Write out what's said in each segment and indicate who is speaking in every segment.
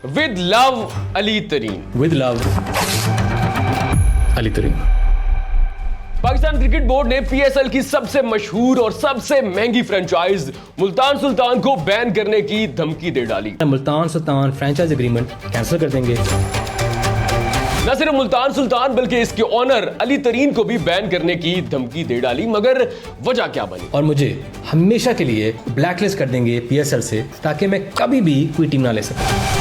Speaker 1: With love Ali तरीन।
Speaker 2: With love Ali तरीन।
Speaker 1: Pakistan cricket board ने पीएसएल की सबसे मशहूर और सबसे महंगी फ्रेंचाइज मुल्तान सुल्तान को बैन करने की धमकी दे डाली।
Speaker 2: Multan Sultan franchise agreement cancel कर देंगे।
Speaker 1: न सिर्फ मुल्तान सुल्तान बल्कि इसके ओनर अली तरीन को भी बैन करने की धमकी दे डाली, मगर वजह क्या बनी?
Speaker 2: और मुझे हमेशा के लिए ब्लैकलिस्ट कर देंगे पीएसएल से, ताकि मैं कभी भी कोई टीम ना ले सकूं।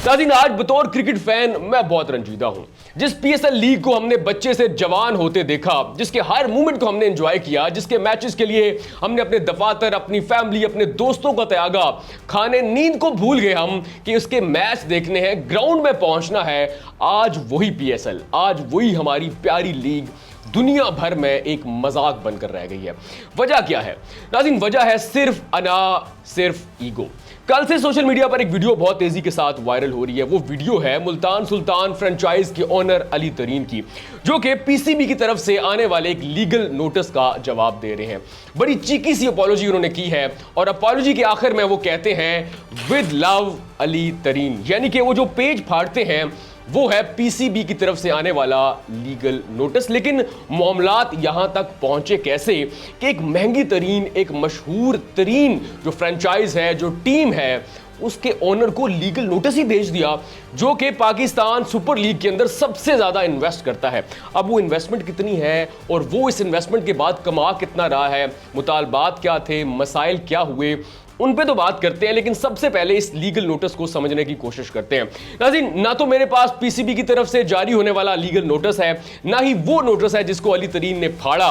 Speaker 1: नाज़रीन, आज बतौर क्रिकेट फैन मैं बहुत रंजीदा हूं। जिस पीएसएल लीग को हमने बच्चे से जवान होते देखा, जिसके हर मूवमेंट को हमने एंजॉय किया, जिसके मैचेस के लिए हमने अपने दफातर, अपनी फैमिली, अपने दोस्तों का त्यागा, खाने नींद को भूल गए हम कि उसके मैच देखने हैं, ग्राउंड में पहुंचना है। आज वही पीएसएल, आज वही हमारी प्यारी लीग दुनिया भर में एक मजाक बनकर रह गई है। वजह क्या है नाज़रीन? वजह है सिर्फ अना, सिर्फ ईगो। कल से सोशल मीडिया पर एक वीडियो बहुत तेजी के साथ वायरल हो रही है। वो वीडियो है मुल्तान सुल्तान फ्रेंचाइज के ओनर अली तरीन की, जो कि पीसीबी की तरफ से आने वाले एक लीगल नोटिस का जवाब दे रहे हैं। बड़ी चीकी सी अपॉलॉजी उन्होंने की है और अपॉलॉजी के आखिर में वो कहते हैं विद लव अली तरीन, यानी कि वो जो पेज फाड़ते हैं वो है पीसीबी की तरफ से आने वाला लीगल नोटिस। लेकिन मामलात यहां तक पहुंचे कैसे कि एक महंगी तरीन, एक मशहूर तरीन जो फ्रेंचाइज है, जो टीम है, उसके ओनर को लीगल नोटिस ही भेज दिया, जो कि पाकिस्तान सुपर लीग के अंदर सबसे ज्यादा इन्वेस्ट करता है। अब वो इन्वेस्टमेंट कितनी है और वो इस इन्वेस्टमेंट के बाद कमा कितना रहा है, मुतालबात क्या थे, मसाइल क्या हुए, उन पे तो बात करते हैं। लेकिन सबसे पहले इस लीगल नोटिस को समझने की कोशिश करते हैं। नाज़रीन, ना तो मेरे पास पीसीबी की तरफ से जारी होने वाला लीगल नोटिस है, ना ही वो नोटिस है जिसको अली तरीन ने फाड़ा।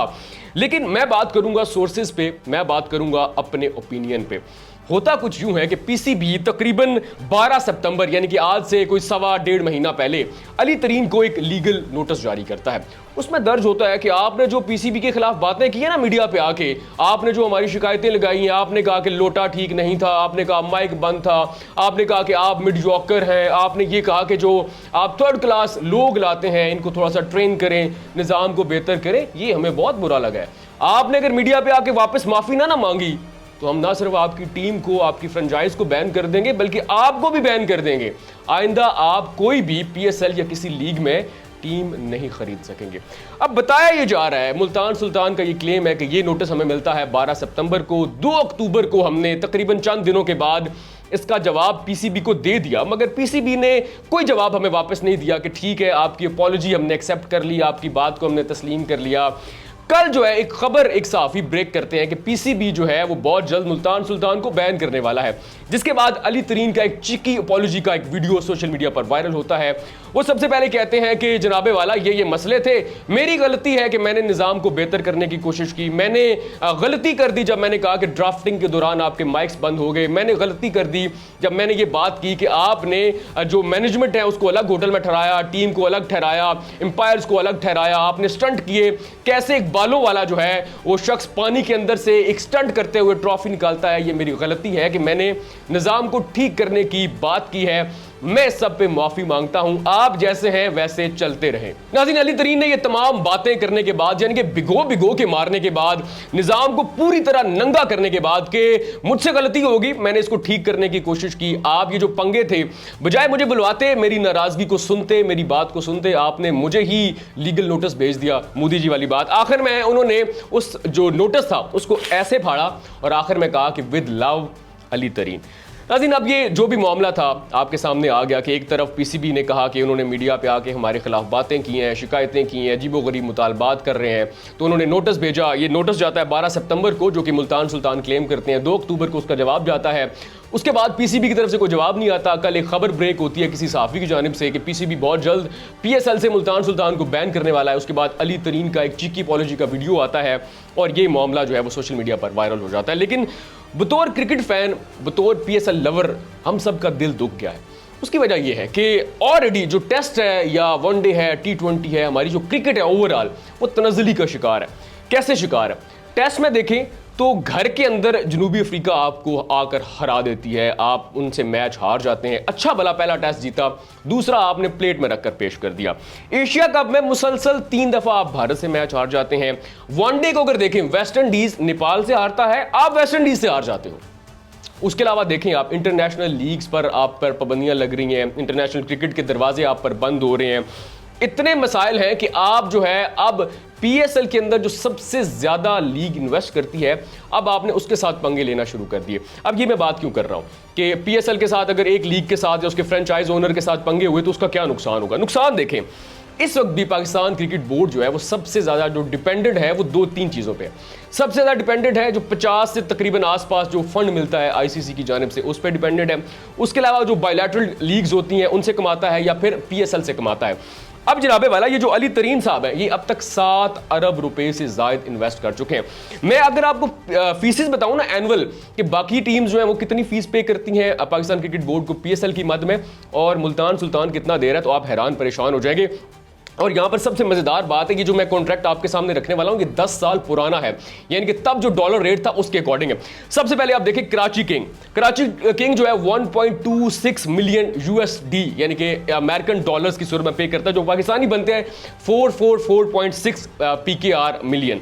Speaker 1: लेकिन मैं बात करूंगा सोर्सेज पे, मैं बात करूंगा अपने ओपिनियन पे। होता कुछ यूं है कि पीसीबी तकरीबन 12 सितंबर यानी कि आज से कोई 1.25 महीना पहले अली तरीन को एक लीगल नोटिस जारी करता है। उसमें दर्ज होता है कि आपने जो पीसीबी के खिलाफ बातें की है ना मीडिया पे आके, आपने जो हमारी शिकायतें लगाई हैं, आपने कहा कि लोटा ठीक नहीं था, आपने कहा माइक बंद था, आपने कहा कि आप मिडजॉकर हैं, आपने ये कहा कि जो आप थर्ड क्लास लोग लाते हैं इनको थोड़ा सा ट्रेन करें, निज़ाम को बेहतर करें, ये हमें बहुत बुरा लगा है। आपने अगर मीडिया पे आके वापस माफी ना मांगी तो हम ना सिर्फ आपकी टीम को, आपकी फ्रेंचाइज को बैन कर देंगे, बल्कि आपको भी बैन कर देंगे। आइंदा आप कोई भी पीएसएल या किसी लीग में टीम नहीं खरीद सकेंगे। अब बताया ये जा रहा है, मुल्तान सुल्तान का ये क्लेम है कि ये नोटिस हमें मिलता है 12 सितंबर को, 2 अक्टूबर को हमने तकरीबन चंद दिनों के बाद इसका जवाब पीसीबी को दे दिया, मगर पीसीबी ने कोई जवाब हमें वापस नहीं दिया कि ठीक है, आपकी अपॉलॉजी हमने एक्सेप्ट कर ली, आपकी बात को हमने तस्लीम कर लिया। कल जो है एक खबर एक सहाफी ब्रेक करते हैं कि पीसीबी जो है वो बहुत जल्द मुल्तान सुल्तान को बैन करने वाला है, जिसके बाद अली तरीन का एक चिकी अपॉलॉजी का एक वीडियो सोशल मीडिया पर वायरल होता है। वो सबसे पहले कहते हैं कि जनाबे वाला ये मसले थे, मेरी गलती है कि मैंने निज़ाम को बेहतर करने की कोशिश की, मैंने गलती कर दी जब मैंने कहा कि ड्राफ्टिंग के दौरान आपके माइक्स बंद हो गए, मैंने गलती कर दी जब मैंने ये बात की कि आपने जो मैनेजमेंट है उसको अलग होटल में ठहराया, टीम को अलग ठहराया, एम्पायर्स को अलग ठहराया, आपने स्टंट किए। कैसे एक बालों वाला जो है वो शख्स पानी के अंदर से एक स्टंट करते हुए ट्रॉफी निकालता है, ये मेरी गलती है कि मैंने निज़ाम को ठीक करने की बात की है, मैं सब पे माफी मांगता हूं, आप जैसे हैं वैसे चलते रहें। नाज़रीन, अली तरीन ने ये तमाम बातें करने के बाद, यानी कि भिगो के मारने के बाद, निज़ाम को पूरी तरह नंगा करने के बाद कि मुझसे गलती होगी, मैंने इसको ठीक करने की कोशिश की, आप ये जो पंगे थे, बजाय मुझे बुलवाते, मेरी नाराजगी को सुनते, मेरी बात को सुनते, आपने मुझे ही लीगल नोटिस भेज दिया, मोदी जी वाली बात। आखिर में उन्होंने उस जो नोटिस था उसको ऐसे फाड़ा और आखिर में कहा कि विद लव अली तरीन। नाज़रीन, अब ये जो भी मामला था आपके सामने आ गया कि एक तरफ पीसीबी ने कहा कि उन्होंने मीडिया पे आके हमारे खिलाफ बातें की हैं, शिकायतें की हैं, अजीबोगरीब मुतालबात कर रहे हैं, तो उन्होंने नोटिस भेजा। ये नोटिस जाता है 12 सितंबर को, जो कि मुल्तान सुल्तान क्लेम करते हैं, 2 अक्टूबर को उसका जवाब जाता है। उसके बाद पीसीबी की तरफ से कोई जवाब नहीं आता। कल एक खबर ब्रेक होती है किसी सहाफ़ी की जानिब से कि पीसीबी बहुत जल्द पीएसएल से मुल्तान सुल्तान को बैन करने वाला है। उसके बाद अली तरीन का एक चिकी अपॉलॉजी का वीडियो आता है और ये मामला जो है वो सोशल मीडिया पर वायरल हो जाता है। लेकिन बतौर क्रिकेट फैन, बतौर पीएसएल लवर, हम सब का दिल दुख गया है। उसकी वजह यह है कि ऑलरेडी जो टेस्ट है या वनडे है, T20 है, हमारी जो क्रिकेट है ओवरऑल, वो तनज़्ज़ुली का शिकार है। कैसे शिकार है? टेस्ट में देखें तो घर के अंदर जनूबी अफ्रीका आपको आकर हरा देती है, आप उनसे मैच हार जाते हैं। अच्छा भला पहला टेस्ट जीता, दूसरा आपने प्लेट में रखकर पेश कर दिया। एशिया कप में मुसलसल 3 दफा आप भारत से मैच हार जाते हैं। वनडे को अगर देखें, वेस्ट इंडीज नेपाल से हारता है, आप वेस्ट इंडीज से हार जाते हो। उसके अलावा देखें आप इंटरनेशनल लीग्स पर आप पर पाबंदियां लग रही हैं, इंटरनेशनल क्रिकेट के दरवाजे आप पर बंद हो रहे हैं, इतने मसाइल हैं कि आप जो है अब पीएसएल के अंदर जो सबसे ज्यादा लीग इन्वेस्ट करती है, अब आपने उसके साथ पंगे लेना शुरू कर दिए। अब ये मैं बात क्यों कर रहा हूं कि पीएसएल के साथ अगर एक लीग के साथ या उसके फ्रेंचाइज ओनर के साथ पंगे हुए तो उसका क्या नुकसान होगा। नुकसान देखें, इस वक्त भी पाकिस्तान क्रिकेट बोर्ड जो है वो सबसे ज्यादा जो डिपेंडेंट है वो 2-3 चीजों पे है। सबसे ज्यादा डिपेंडेंट है जो 50 से तकरीबन आसपास जो फंड मिलता है आईसीसी की जानिब से, उस पर डिपेंडेंट है। उसके अलावा जो बायलैटरल लीग्स होती हैं उनसे कमाता है या फिर पीएसएल से कमाता है। अब जनाबे वाला ये जो अली तरीन साहब है, ये अब तक 7 अरब रुपए से ज्यादा इन्वेस्ट कर चुके हैं। मैं अगर आपको फीसेस बताऊं ना एनुअल कि बाकी टीम्स जो है वो कितनी फीस पे करती हैं पाकिस्तान क्रिकेट बोर्ड को पीएसएल की मद में, और मुल्तान सुल्तान कितना दे रहा है, तो आप हैरान परेशान हो जाएंगे। और यहां पर सबसे मजेदार बात है कि जो मैं कॉन्ट्रैक्ट आपके सामने रखने वाला हूं ये 10 साल पुराना है, यानी कि तब जो डॉलर रेट था उसके अकॉर्डिंग है। सबसे पहले आप देखें कराची किंग जो है 1.26 मिलियन यूएसडी यानी कि अमेरिकन डॉलर्स की सूरत में पे करता है, जो पाकिस्तानी बनते हैं 444.6 पीकेआर मिलियन।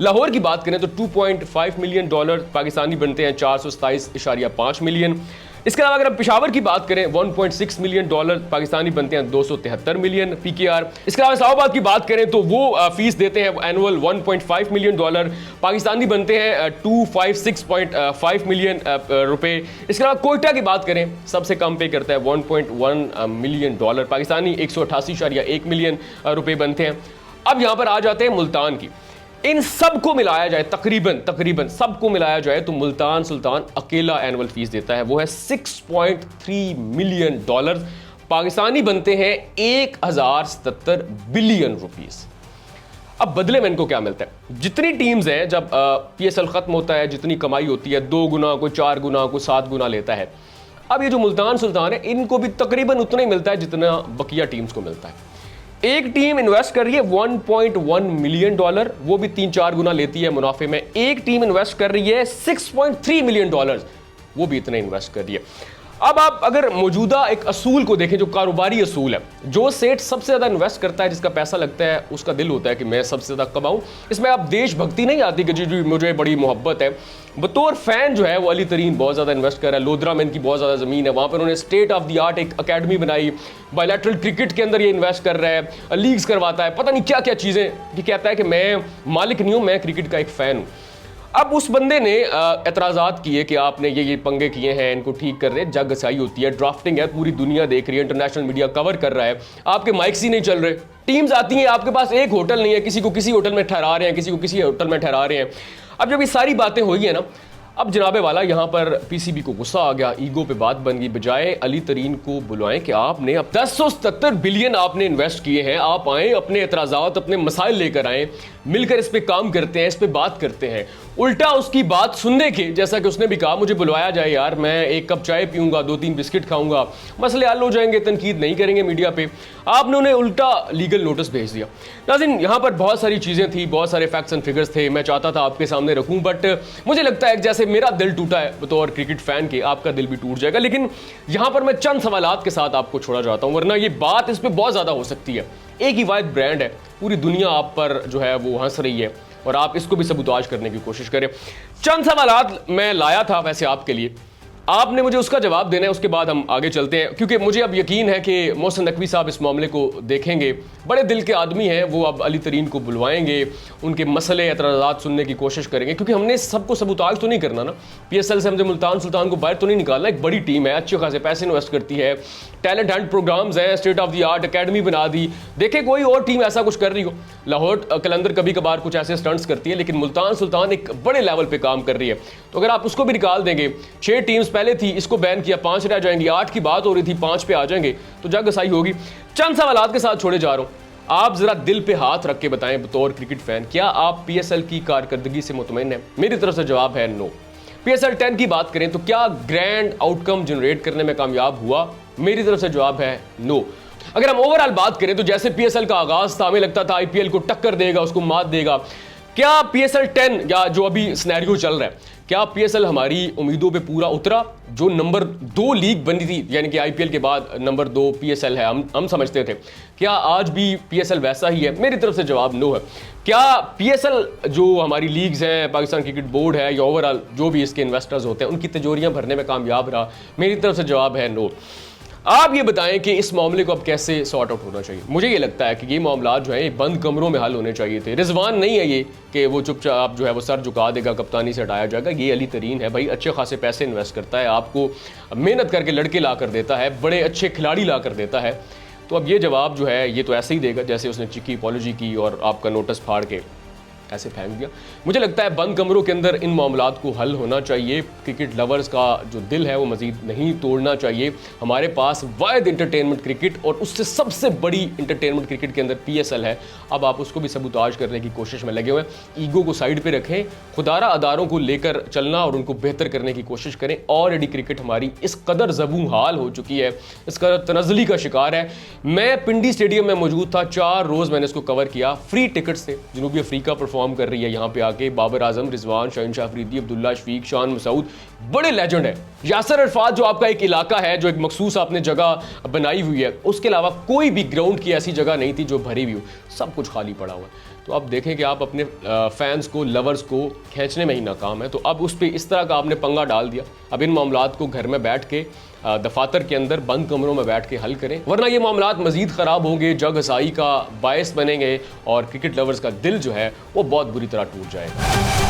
Speaker 1: लाहौर की बात करें तो 2.5 मिलियन डॉलर पाकिस्तानी बनते हैं 427.5 मिलियन। इसके अलावा अगर हम पेशावर की बात करें 1.6 मिलियन डॉलर पाकिस्तानी बनते हैं 273 मिलियन पीकेआर। इसके अलावा इस्लामाबाद की बात करें तो वो फीस देते हैं एनुअल 1.5 मिलियन डॉलर, पाकिस्तानी बनते हैं 256.5 मिलियन रुपए। इसके अलावा कोयटा की बात करें सबसे कम पे करता है 1.1 मिलियन डॉलर, पाकिस्तानी 188.1 मिलियन रुपए बनते हैं। अब यहां पर आ जाते हैं मुल्तान की। इन सबको मिलाया जाए तकरीबन सबको मिलाया जाए तो मुल्तान सुल्तान अकेला एनुअल फीस देता है, वो है 6.3 मिलियन डॉलर, पाकिस्तानी बनते हैं 1077 बिलियन रुपीस। अब बदले में इनको क्या मिलता है? जितनी टीम्स हैं जब पीएसएल खत्म होता है जितनी कमाई होती है 2 गुना, कोई 4 गुना, कोई 7 गुना लेता है। अब ये जो मुल्तान सुल्तान है इनको भी तकरीबन उतना ही मिलता है जितना बकिया टीम्स को मिलता है। एक टीम इन्वेस्ट कर रही है 1.1 मिलियन डॉलर, वो भी 3-4 गुना लेती है मुनाफे में। एक टीम इन्वेस्ट कर रही है 6.3 मिलियन डॉलर, वो भी इतना इन्वेस्ट कर रही है। अब आप अगर मौजूदा एक असूल को देखें जो कारोबारी असूल है, जो सेठ सबसे ज्यादा इन्वेस्ट करता है, जिसका पैसा लगता है, उसका दिल होता है कि मैं सबसे ज्यादा कमाऊं। इसमें आप देशभक्ति नहीं आती कि जी मुझे बड़ी मोहब्बत है। बतौर फैन जो है वो अली तरीन बहुत ज्यादा इन्वेस्ट कर रहा है। लोधरा में इनकी बहुत ज्यादा जमीन है, वहां पर उन्होंने स्टेट ऑफ द आर्ट एक अकेडमी बनाई, बायलैटरल क्रिकेट के अंदर ये इन्वेस्ट कर रहा है, लीग्स करवाता है, पता नहीं क्या क्या चीजें। ये कहता है कि मैं मालिक नहीं हूं, मैं क्रिकेट का एक फैन हूं। अब उस बंदे ने एतराज़ात किए कि आपने ये पंगे किए हैं, इनको ठीक कर रहे, जग घसाई होती है, ड्राफ्टिंग है, पूरी दुनिया देख रही है, इंटरनेशनल मीडिया कवर कर रहा है, आपके माइक्स ही नहीं चल रहे, टीम्स आती हैं, आपके पास एक होटल नहीं है, किसी को किसी होटल में ठहरा रहे हैं, किसी को किसी होटल में ठहरा रहे हैं। अब जब ये सारी बातें हुई हैं ना, अब जनाबे वाला यहाँ पर पीसीबी को गुस्सा आ गया, ईगो पे बात बन गई। बजाय अली तरीन को बुलाएं कि आपने अब 1077 बिलियन आपने इन्वेस्ट किए हैं, आप आए, अपने एतराज़ात, अपने मसाइल लेकर आए, मिलकर इस पे काम करते हैं, इस पे बात करते हैं। उल्टा उसकी बात सुनने के, जैसा कि उसने भी कहा, मुझे बुलवाया जाए यार, मैं एक कप चाय पीऊंगा, 2-3 बिस्किट खाऊंगा, मसले हल हो जाएंगे, तनकीद नहीं करेंगे मीडिया पे। आपने उन्हें उल्टा लीगल नोटिस भेज दिया। नाज़रीन, यहाँ पर बहुत सारी चीज़ें थी, बहुत सारे फैक्ट्स एंड फिगर्स थे, मैं चाहता था आपके सामने रखूँ, बट मुझे लगता है कि जैसे मेरा दिल टूटा है बतौर क्रिकेट फैन के, आपका दिल भी टूट जाएगा। लेकिन यहाँ पर मैं चंद सवालात के साथ आपको छोड़ा जाता हूँ, वरना ये बात इस पर बहुत ज़्यादा हो सकती है। एक ही वाहिद ब्रांड है, पूरी दुनिया आप पर जो है वो हंस रही है और आप इसको भी सबूताज करने की कोशिश करें। चंद सवालात मैं लाया था वैसे आपके लिए, आपने मुझे उसका जवाब देना है, उसके बाद हम आगे चलते हैं, क्योंकि मुझे अब यकीन है कि मोहसिन नकवी साहब इस मामले को देखेंगे, बड़े दिल के आदमी हैं, वो अब अली तरीन को बुलवाएंगे, उनके मसले एतराज़ात सुनने की कोशिश करेंगे, क्योंकि हमने सबको सबूताज तो नहीं करना ना। पीएसएल से हमने मुल्तान सुल्तान को बाहर तो नहीं निकालना। एक बड़ी टीम है, अच्छे खासे पैसे इन्वेस्ट करती है, टैलेंट हंट प्रोग्राम्स है, state of the art academy बना दी। देखे कोई और टीम ऐसा कुछ कर रही हो, लाहौर कलंदर कभी कभार कुछ ऐसे स्टंट्स करती है, लेकिन मुल्तान सुल्तान एक बड़े लेवल पे काम कर रही है। तो अगर आप उसको भी निकाल देंगे, 6 टीम्स पहले थी, इसको बैन किया, 5 रह जाएंगी, 8 की बात हो रही थी, 5 पे आ जाएंगे, तो जग घसाई होगी। चंद सवालात के साथ छोड़े जा रहा हूं, आप जरा दिल पे हाथ रख के बताएं बतौर क्रिकेट फैन, क्या आप पीएसएल की कारकर्दगी से मुतमईन हैं? मेरी तरफ से जवाब है नो। पीएसएल 10 की बात करें तो क्या ग्रैंड आउटकम जनरेट करने में कामयाब हुआ? मेरी तरफ से जवाब है नो। अगर हम ओवरऑल बात करें तो जैसे पीएसएल का आगाज था, हमें लगता था आईपीएल को टक्कर देगा, उसको मात देगा। क्या पीएसएल 10 या जो अभी सिनेरियो चल रहा है, क्या पीएसएल हमारी उम्मीदों पे पूरा उतरा? जो नंबर 2 लीग बनी थी, यानी कि आईपीएल के बाद नंबर 2 पीएसएल है, हम समझते थे, क्या आज भी पीएसएल वैसा ही है? मेरी तरफ से जवाब नो है। क्या पीएसएल जो हमारी लीग्स हैं, पाकिस्तान क्रिकेट बोर्ड है या ओवरऑल जो भी इसके इन्वेस्टर्स होते हैं, उनकी तिजोरियां भरने में कामयाब रहा? मेरी तरफ से जवाब है नो। आप ये बताएं कि इस मामले को अब कैसे सॉर्ट आउट होना चाहिए? मुझे ये लगता है कि ये मामला जो है बंद कमरों में हल होने चाहिए थे। रिजवान नहीं है ये कि वो चुपचाप जो है वो सर झुका देगा, कप्तानी से हटाया जाएगा। ये अली तरीन है भाई, अच्छे खासे पैसे इन्वेस्ट करता है, आपको मेहनत करके लड़के ला कर देता है, बड़े अच्छे खिलाड़ी ला कर देता है। तो अब ये जवाब जो है ये तो ऐसे ही देगा जैसे उसने चिक्की अपॉलॉजी की और आपका नोटिस फाड़ के ऐसे फेंक दिया। मुझे लगता है बंद कमरों के अंदर इन मामलात को हल होना चाहिए। क्रिकेट लवर्स का जो दिल है वो मजीद नहीं तोड़ना चाहिए। हमारे पास वाहिद इंटरटेनमेंट क्रिकेट और उससे सबसे बड़ी इंटरटेनमेंट क्रिकेट के अंदर पीएसएल है। अब आप उसको भी सबूताज करने की कोशिश में लगे हुए हैं। ईगो को साइड पे रखें, खुदारा अदारों को लेकर चलना और उनको बेहतर करने की कोशिश करें। ऑलरेडी क्रिकेट हमारी इस कदर ज़बू हाल हो चुकी है, इस कदर तनज़ली का शिकार है। मैं पिंडी स्टेडियम में मौजूद था, 4 रोज़ मैंने इसको कवर किया, फ्री टिकट्स थे। जनूबी अफ्रीका परफॉर्म कर रही है यहाँ पे आके, बाबर आजम, रिजवान, शहनशाह अफरीदी, अब्दुल्ला शफीक, शान मसूद, बड़े लेजेंड है। यासर अरफात जो आपका एक इलाका है, जो एक मखसूस आपने जगह बनाई हुई है, उसके अलावा कोई भी ग्राउंड की ऐसी जगह नहीं थी जो भरी हुई हो, सब कुछ खाली पड़ा हुआ है। तो अब देखें कि आप अपने फैंस को, लवर्स को खींचने में ही नाकाम है। तो अब उस पर इस तरह का आपने पंगा डाल दिया। अब इन मामलात को घर में बैठ के दफातर के अंदर बंद कमरों में बैठ के हल करें, वरना ये मामलात मजीद ख़राब होंगे, जग हसाई का बायस बनेंगे और क्रिकेट लवर्स का दिल जो है वो बहुत बुरी तरह टूट जाएगा।